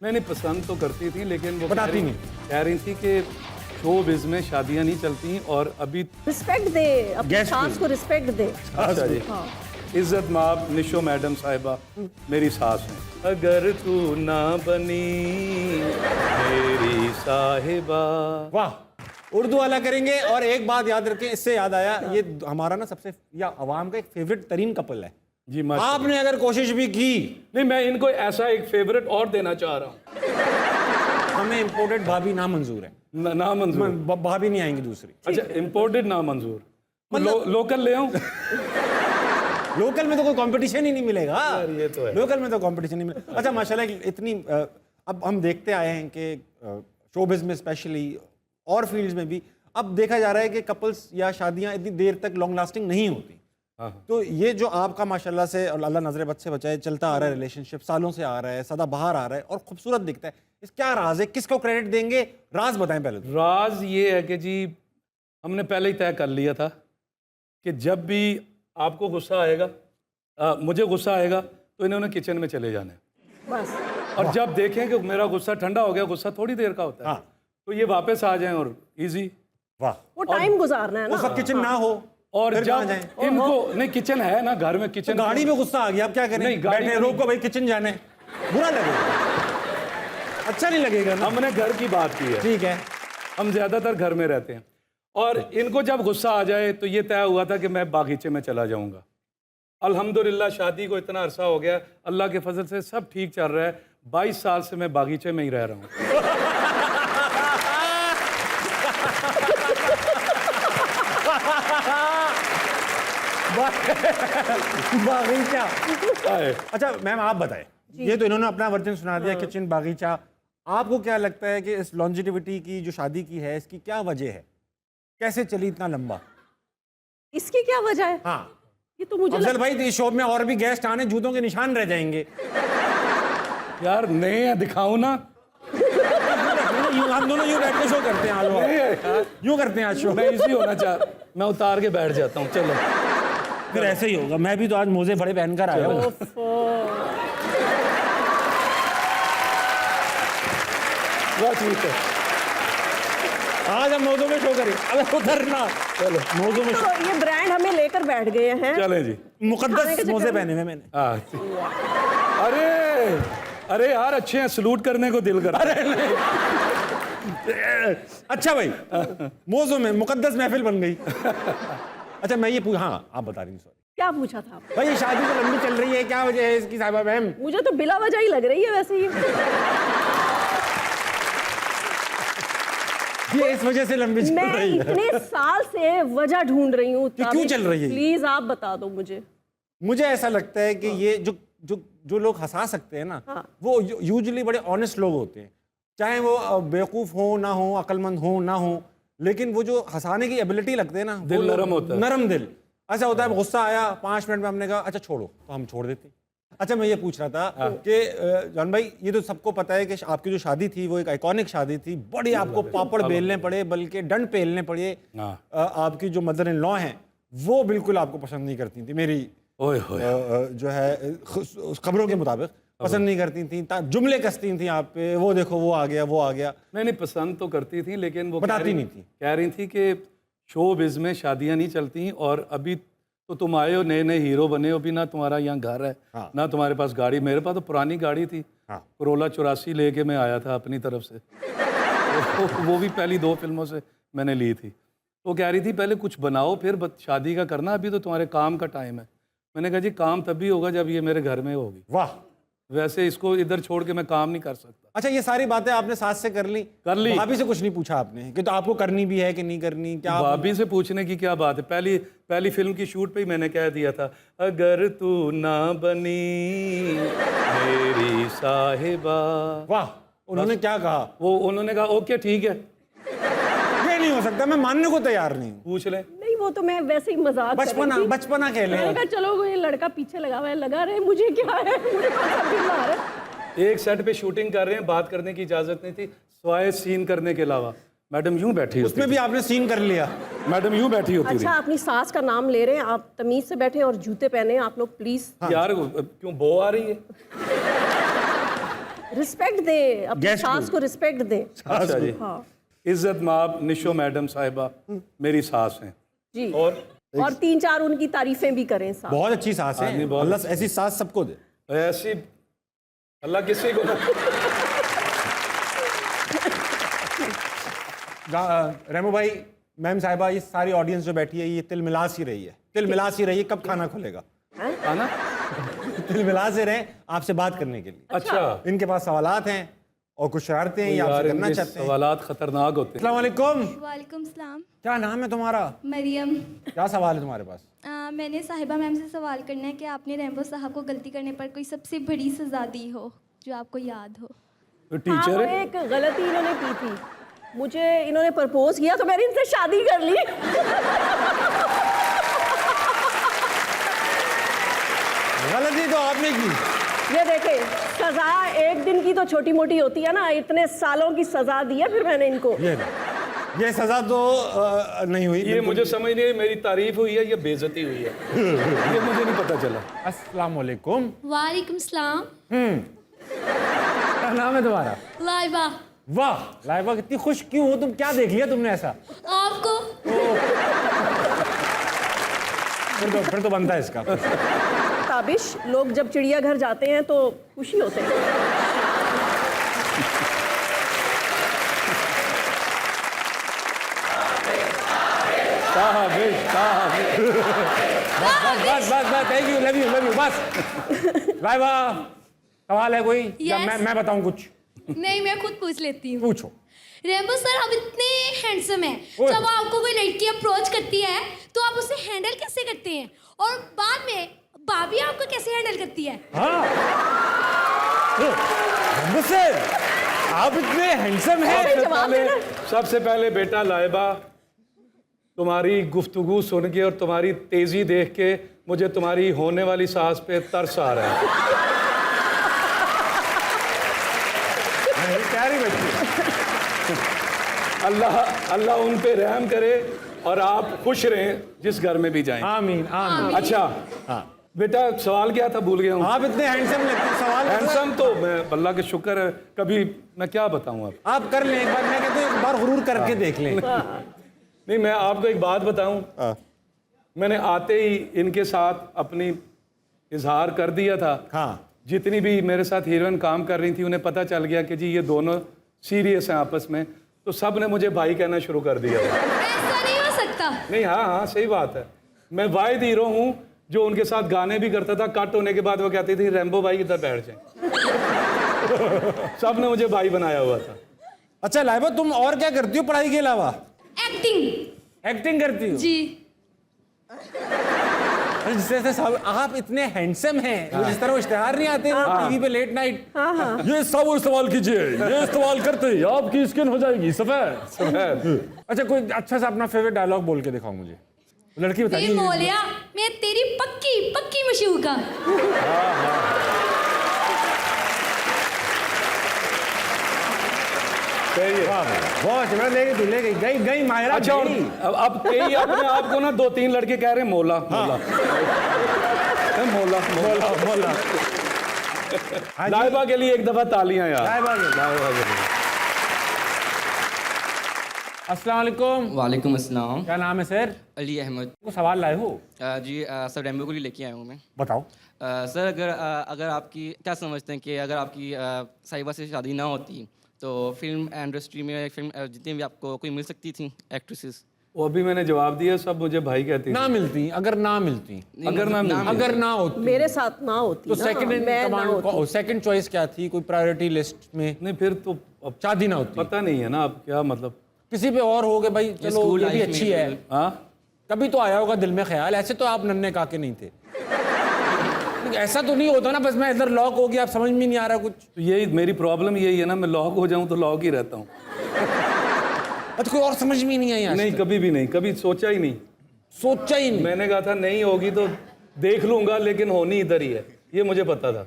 नहीं पसंद तो करती थी, लेकिन वो बताती नहीं। कह रही थी कि शो बिज में शादियां नहीं चलती और अभी। रिस्पेक्ट दे, अपनी Guest सास को रिस्पेक्ट दे। अच्छा जी, हाँ। इज्जत माब निशो मैडम साहिबा मेरी सास हैं। अगर तू ना बनी मेरी साहिबा। वाह, उर्दू वाला करेंगे। और एक बात याद रखें, इससे याद आया, ये हमारा ना सबसे या अवाम का एक फेवरेट तरीन कपल है जी माशाल्लाह। आपने अगर कोशिश भी की, नहीं मैं इनको ऐसा एक फेवरेट और देना चाह रहा हूँ। हमें इम्पोर्टेड भाभी ना मंजूर है। ना मंजूर। भाभी नहीं आएंगी दूसरी। अच्छा इम्पोर्टेड ना मंजूर, लोकल ले आऊं? लोकल में तो कोई कंपटीशन ही नहीं मिलेगा। यार ये तो है। लोकल में तो कंपटीशन नहीं मिलेगा। अच्छा माशाल्लाह इतनी अब हम देखते आए हैं कि शोबिज़ में स्पेशली और फील्ड्स में भी अब देखा जा रहा है कि कपल्स या शादियां इतनी देर तक लॉन्ग लास्टिंग नहीं होती। हाँ। तो ये जो आपका माशाल्लाह से, और अल्लाह नजर बद से बचाए, चलता आ रहा है रिलेशनशिप, सालों से आ रहा है, सदा बाहर आ रहा है और खूबसूरत दिखता है, इस क्या राज है? किसको क्रेडिट देंगे? राज बताएं पहले तो। राज ये है कि जी हमने पहले ही तय कर लिया था कि जब भी आपको गुस्सा आएगा, मुझे गुस्सा आएगा, तो इन्होंने किचन में चले जाना है बस। और जब देखें कि मेरा गुस्सा ठंडा हो गया, गुस्सा थोड़ी देर का होता है, हाँ। तो ये वापस आ जाएं और इजी। वाह, वो टाइम गुजारना है वो ना। सब किचन ना हो और फिर कहाँ जब जाएं? इनको नहीं किचन है ना घर में, तो किचन गाड़ी में गुस्सा आ गया, अब क्या करें? नहीं, गाड़ी बैठे में रोको भाई, किचन जाने, बुरा लगेगा, अच्छा नहीं लगेगा ना। हमने घर की बात की है, ठीक है। हम ज्यादातर घर में रहते हैं। और इनको जब गुस्सा आ जाए तो ये तय हुआ था कि मैं बागीचे में चला जाऊंगा। अल्हम्दुलिल्लाह शादी को इतना अरसा हो गया, अल्लाह के फजल से सब ठीक चल रहा है। 22 साल से मैं बागीचे में ही रह रहा हूँ। बागीचा। अच्छा मैम आप बताएं, ये तो इन्होंने अपना वर्जन सुना दिया, किचन बागीचा। आपको क्या लगता है कि इस लॉन्जिटिविटी की जो शादी की है, इसकी क्या वजह है? कैसे चली इतना लंबा? इसकी क्या वजह है? हाँ ये तो मुझे अफजल भाई, इस शो में और भी गेस्ट आने, जूतों के निशान रह जाएंगे। यार नए हैं, दिखाऊं ना? हम दोनों यूं बैठ के शो करते हैं आज, यूं करते हैं आज शो। मैं इसी होना चाह, मैं उतार के बैठ जाता हूँ। चलो फिर ऐसे ही होगा। मैं भी तो आज मोजे बड़े पहनकर आया हूँ। ठीक है, आज हम मोजों में शो करें। अबे उधरना, चलो मोजों में तो ये ब्रांड हमें लेकर बैठ गए हैं। चलें जी। मुकद्दस मोजे पहने हुए मैंने। अरे यार अच्छे हैं, सलूट करने को दिल कर। अच्छा भाई, मोजों में मुकद्दस महफिल बन गई। अच्छा मैं ये हाँ आप बता रही थी, सॉरी। क्या पूछा था आप? भाई ये शादी तो लंबी चल रही है, क्या वजह है इसकी साहिबा मैम? मुझे तो बिला वजह ही लग रही है वैसे ही। ये इस वजह से लंबी चल मैं रही है। इतने साल से वजह ढूंढ रही हूँ। क्यों चल रही है? प्लीज आप बता दो मुझे। मुझे ऐसा लगता है कि ये जो लोग हंसा सकते हैं ना, हाँ। वो यूजुअली बड़े ऑनेस्ट लोग होते हैं, चाहे वो बेवकूफ हो ना हो, अक्लमंद हो ना हो, लेकिन वो जो हंसाने की एबिलिटी लगते हैं ना, दिल नरम होता है। नरम दिल। ऐसा होता है गुस्सा आया 5 मिनट में हमने कहा अच्छा छोड़ो, तो हम छोड़ देते हैं। अच्छा मैं ये पूछ रहा था कि जान भाई, ये तो सबको पता है कि आपकी जो शादी थी वो एक आइकॉनिक शादी थी, बड़ी आपको पापड़ बेलने पड़े, बल्कि डंड पेलने पड़े। आपकी जो मदर इन लॉ हैं वो बिल्कुल आपको पसंद नहीं करती थी, मेरी जो है खबरों के मुताबिक पसंद नहीं करती थी, जुमले कसती थी आप पे, वो देखो वो आ गया, वो आ गया। नहीं पसंद तो करती थी, लेकिन वो बताती नहीं थी। कह रही थी कि शो बिज में शादियां नहीं चलती, और अभी तो तुम आए हो, नए नए हीरो बने हो, भी ना तुम्हारा यहाँ घर है, हाँ। ना तुम्हारे पास गाड़ी। मेरे पास तो पुरानी गाड़ी थी, हाँ। कोरोला 84 लेके मैं आया था अपनी तरफ से। वो भी पहली 2 फिल्मों से मैंने ली थी। वो कह रही थी पहले कुछ बनाओ फिर शादी का करना, अभी तो तुम्हारे काम का टाइम है। मैंने कहा जी काम तभी होगा जब ये मेरे घर में होगी। वाह, वैसे इसको इधर छोड़ के मैं काम नहीं कर सकता। अच्छा ये सारी बातें आपने सास से कर ली? भाभी से कुछ नहीं पूछा आपने कि तो आपको करनी भी है कि नहीं करनी? क्या भाभी से पूछने की क्या बात है? पहली फिल्म की शूट पे ही मैंने कह दिया था, अगर तू ना बनी मेरी साहिबा। वाह, उन्होंने क्या कहा? उन्होंने कहा ओके ठीक है। ये नहीं हो सकता, मैं मानने को तैयार नहीं हूँ। पूछ ले। नहीं वो तो मैं वैसे ही मजाक कर रही थी। बचपना कह मैंने ले। कहा चलो ये लड़का पीछे लगा हुआ है, लगा रहे, मुझे क्या है, मुझे कौन सा बिल आ रहा है। एक सेट पे शूटिंग कर रहे हैं, बात करने की इजाजत नहीं थी सिवाय सीन करने के अलावा। मैडम यूं बैठी होती उसमें भी आपने सीन कर लिया? मैडम यूं बैठी होती अच्छा अपनी सास का नाम ले रहे हैं आप, तमीज से बैठे और जूते पहने आप लोग प्लीज। यार क्यों बो आ रही है? रिस्पेक्ट दे, अपनी Guest सास को। को रिस्पेक्ट दे। अच्छा जी, हाँ इज्जत माब निशो मैडम साहिबा मेरी सास हैं। जी, और और 3-4 उनकी तारीफें भी करें साथ। बहुत अच्छी सास है, नहीं, बहुत अल्लाह ऐसी सास सबको दे। ऐसी अल्लाह किसी को ना। रेमो भाई, मैम साहिबा, ये सारी ऑडियंस जो बैठी है ये तिलमिलास ही रही है, तिलमिलास ही रही है। कब खाना खुलेगा? खाना तिलमिलास से रहे आपसे बात करने के लिए। अच्छा इनके पास सवालात हैं और कुछ शरारतें हैं, ये यार, आपसे करना इनके चाहते हैं। सवालात खतरनाक होते हैं। अस्सलाम वालेकुम, वालेकुम सलाम। क्या नाम है तुम्हारा? मरियम। क्या सवाल है तुम्हारे पास? मैंने साहिबा मैम से सवाल करना है कि आपने रैम्बो साहब को गलती करने पर कोई सबसे बड़ी सज़ा दी हो जो आपको याद हो। तो हाँ, टीचर वो है। एक गलती इन्होंने की थी, मुझे इन्होंने प्रपोज किया तो मैंने इनसे शादी कर ली। गलती तो आपने की। ये देखे, सजा एक दिन की तो छोटी मोटी होती है ना, इतने सालों की सजा दी है फिर मैंने इनको। ये सजा तो नहीं हुई। ये मुझे समझ नहीं आई, मेरी तारीफ हुई है या बेइज्जती हुई है, ये मुझे नहीं पता चला। अस्सलाम वालेकुम। वालेकुम सलाम। क्या नाम है तुम्हारा? लाइबा। वाह लाइबा, कितनी खुश क्यों हो तुम? क्या देख लिया तुमने ऐसा? आपको। फिर तो बनता है इसका। ताबिश, लोग जब चिड़ियाघर जाते हैं तो खुशी होते हैं। बस थैंक यू, लव यू बस। लाइबा, सवाल है कोई? या Yes. मैं बताऊं कुछ? नहीं, मैं खुद पूछ लेती हूँ। पूछो। रैम्बो सर, आप इतने हैंडसम हैं, ओए। जब आपको कोई लड़की अप्रोच करती है तो आप उसे हैंडल कैसे करते हैं, और बाद में भाभी आपको कैसे हैंडल करती है? हाँ सर, आप इतने हैंडसम हैं। जवाब देना। सबसे पहले बेटा लाइबा, तुम्हारी गुफ्तगू सुन के और तुम्हारी तेजी देख के मुझे तुम्हारी होने वाली सास पे तरस आ रहा है। प्यारी बच्ची। अल्लाह उन पे रहम करे और आप खुश रहें जिस घर में भी जाएं। आमीन आमीन। अच्छा हाँ, बेटा, सवाल क्या था भूल गया हूँ। आप इतने हैंडसम लगते हैं। सवाल हैंडसम तो मैं, अल्लाह का शुक्र है, कभी मैं क्या बताऊँ अब। आप कर लें एक बार, मैं कहता हूँ एक बार गुरूर करके देख लें। नहीं, मैं आपको एक बात बताऊं, मैंने आते ही इनके साथ अपनी इजहार कर दिया था। हाँ, जितनी भी मेरे साथ हीरोइन काम कर रही थी उन्हें पता चल गया कि जी ये दोनों सीरियस हैं आपस में, तो सब ने मुझे भाई कहना शुरू कर दिया था। ऐसा नहीं हो सकता। नहीं, हाँ सही बात है। मैं वाहिद हीरो हूँ जो उनके साथ गाने भी करता था। कट होने के बाद वो कहती थी रैम्बो भाई इधर बैठ जाए। सब ने मुझे भाई बनाया हुआ था। अच्छा लाइबा, तुम और क्या करती हो पढ़ाई के अलावा? एक्टिंग। एक्टिंग करती हो? जी। जैसे सब आप इतने हैंडसम हैं, वो जिस तरह वो इश्तिहार नहीं आते टीवी पे लेट नाइट, ये सब सवाल कीजिए, ये सवाल करते ही आपकी स्किन हो जाएगी सफेद। अच्छा, कोई अच्छा सा अपना फेवरेट डायलॉग बोल के दिखाओ मुझे। लड़की ये बताइए। मोलिया, मैं तेरी पक्की पक्की मशहूका। सही है। बहुत मैं ले गई मायरा। अच्छा, और गई। अब कई अपने आप को ना 2-3 लड़के कह रहे हैं मोला मोला मोला मोला बोला। लाइबा के लिए एक दफा तालियां यार। लाइबा के लिए। लाइबा के लिए। अस्सलाम वालेकुम। वालेकुम अस्सलाम। क्या नाम है सर? अली अहमद। को सवाल लाए हो? जी सर, रैम्बो के लिए लेके आया हूँ मैं। बताओ। सर, अगर आपकी क्या समझते हैं कि अगर आपकी साहिबा से शादी ना होती तो फिल्म इंडस्ट्री में फिल्म जितनी भी आपको कोई मिल सकती थी एक्ट्रेसेस? वो अभी मैंने जवाब दिया, सब मुझे भाई कहती ना मिलती, अगर ना मिलती, अगर ना मिलती। अगर ना होती मेरे साथ ना होती तो ना, सेकंड इन मैं ना होती। कमांड, सेकंड चॉइस क्या थी? कोई प्रायोरिटी लिस्ट में नहीं, फिर तो अब शादी ना होती, पता नहीं है ना अब क्या मतलब। किसी पे और हो गए भाई, चलो स्कूल ये भी लाइफ अच्छी में है। हाँ, कभी तो आया होगा दिल में ख्याल, ऐसे तो आप नन्हे काके नहीं थे। ऐसा तो नहीं होता ना बस मैं इधर लॉक हो गया, आप समझ में नहीं आ रहा कुछ। तो यही मेरी प्रॉब्लम यही है ना, मैं लॉक हो जाऊं तो लॉक ही रहता हूँ। अच्छा, कोई और समझ में नहीं आई? नहीं, कभी भी नहीं, कभी सोचा ही नहीं। सोचा ही नहीं। मैंने कहा था नहीं होगी तो देख लूंगा, लेकिन होनी इधर ही है, ये मुझे पता था।